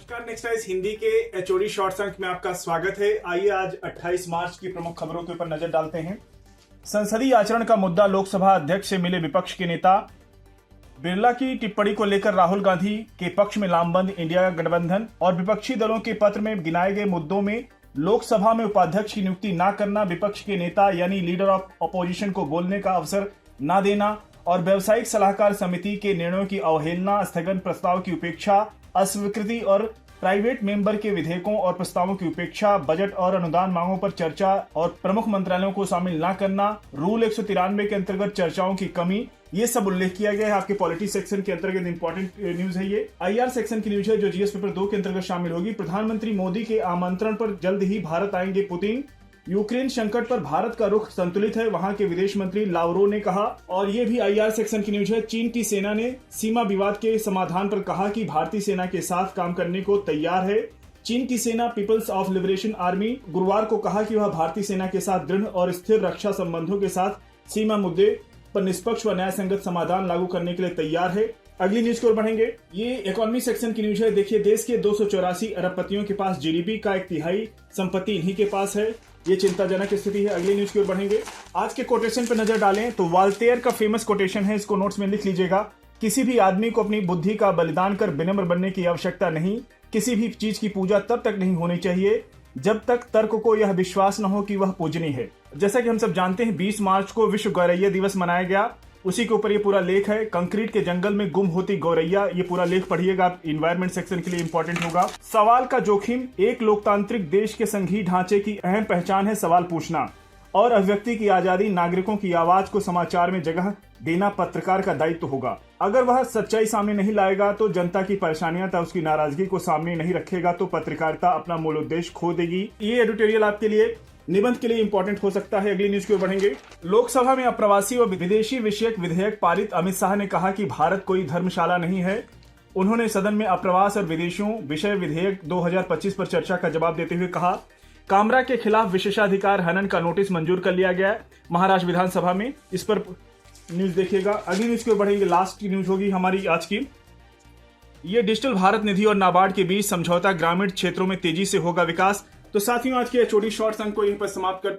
नमस्कार, next eyes Hindi के HOD shorts अंक में आपका स्वागत है। आइए आज 28 मार्च की प्रमुख खबरों के ऊपर नजर डालते हैं। संसदीय आचरण का मुद्दा, लोकसभा अध्यक्ष से मिले विपक्ष के नेता। बिरला की टिप्पणी को लेकर राहुल गांधी के पक्ष में लामबंद इंडिया गठबंधन और विपक्षी दलों के पत्र में गिनाए गए मुद्दों में लोकसभा में उपाध्यक्ष की नियुक्ति न करना, विपक्ष के नेता यानी लीडर ऑफ अपोजिशन को बोलने का अवसर न देना और व्यावसायिक सलाहकार समिति के निर्णयों की अवहेलना, स्थगन प्रस्ताव की उपेक्षा, अस्वीकृति और प्राइवेट मेंबर के विधेयकों और प्रस्तावों की उपेक्षा, बजट और अनुदान मांगों पर चर्चा और प्रमुख मंत्रालयों को शामिल न करना, रूल 193 के अंतर्गत चर्चाओं की कमी, ये सब उल्लेख किया गया है। आपके पॉलिटी सेक्शन के अंतर्गत इंपॉर्टेंट न्यूज है। ये आईआर सेक्शन की न्यूज है जो जीएस पेपर 2 के अंतर्गत शामिल होगी। प्रधानमंत्री मोदी के आमंत्रण पर जल्द ही भारत आएंगे पुतिन। यूक्रेन संकट पर भारत का रुख संतुलित है, वहां के विदेश मंत्री लावरो ने कहा। और ये भी आईआर सेक्शन की न्यूज है। चीन की सेना ने सीमा विवाद के समाधान पर कहा कि भारतीय सेना के साथ काम करने को तैयार है। चीन की सेना पीपल्स ऑफ लिबरेशन आर्मी गुरुवार को कहा कि वह भारतीय सेना के साथ दृढ़ और स्थिर रक्षा संबंधों के साथ सीमा मुद्दे पर निष्पक्ष व न्यायसंगत समाधान लागू करने के लिए तैयार है। अगली न्यूज की ओर बढ़ेंगे। ये इकोनॉमी सेक्शन की न्यूज है। देखिए, देश के 284 अरबपतियों के पास जीडीपी का 1/3 संपत्ति इन्हीं के पास है। ये चिंताजनक स्थिति है। अगली न्यूज की ओर बढ़ेंगे। आज के कोटेशन पर नजर डालें तो वाल्टेयर का फेमस कोटेशन है, इसको नोट्स में लिख लीजिएगा। किसी भी आदमी को अपनी बुद्धि का बलिदान कर विनम्र बनने की आवश्यकता नहीं। किसी भी चीज की पूजा तब तक नहीं होनी चाहिए जब तक तर्क को यह विश्वास न हो कि वह पूजनीय है। जैसा कि हम सब जानते हैं, 20 मार्च को विश्व गौरैया दिवस मनाया गया। उसी के ऊपर ये पूरा लेख है। कंक्रीट के जंगल में गुम होती गौरैया, ये पूरा लेख पढ़िएगा, आप इन्वायरमेंट सेक्शन के लिए इंपॉर्टेंट होगा। सवाल का जोखिम, एक लोकतांत्रिक देश के संघीय ढांचे की अहम पहचान है सवाल पूछना और अभिव्यक्ति की आजादी। नागरिकों की आवाज को समाचार में जगह देना पत्रकार का दायित्व होगा। अगर वह सच्चाई सामने नहीं लाएगा तो जनता की परेशानियां तथा उसकी नाराजगी को सामने नहीं रखेगा तो पत्रकारिता अपना मूल उद्देश्य खो देगी। ये एडिटोरियल आपके लिए निबंध के लिए इंपॉर्टेंट हो सकता है। अगली न्यूज की ओर बढ़ेंगे। लोकसभा में अप्रवासी व विदेशी विषयक विधेयक पारित। अमित शाह ने कहा कि भारत कोई धर्मशाला नहीं है। उन्होंने सदन में अप्रवास और विदेशियों विषय विधेयक 2025 पर चर्चा का जवाब देते हुए कहा, कामरा के खिलाफ विशेषाधिकार हनन का नोटिस मंजूर कर लिया गया है महाराष्ट्र विधानसभा में। इस पर न्यूज देखिएगा। अगली न्यूज की ओर बढ़ेंगे। लास्ट की न्यूज होगी हमारी आज की। ये डिजिटल भारत निधि और नाबार्ड के बीच समझौता, ग्रामीण क्षेत्रों में तेजी से होगा विकास। तो साथियों, आज के एचओडी शॉर्ट्स अंक को यहीं पर समाप्त करते हैं।